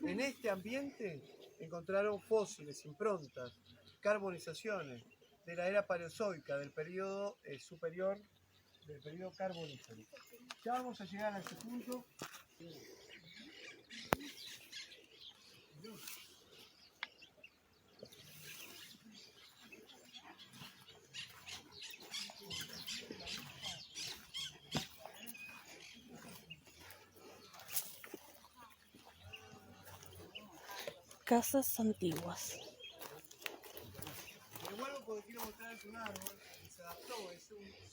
En este ambiente encontraron fósiles, improntas, carbonizaciones de la era paleozoica, del periodo superior, del periodo carbonífero. Ya vamos a llegar a este punto. Casas antiguas. Me vuelvo porque quiero mostrarles un árbol que se adaptó, es un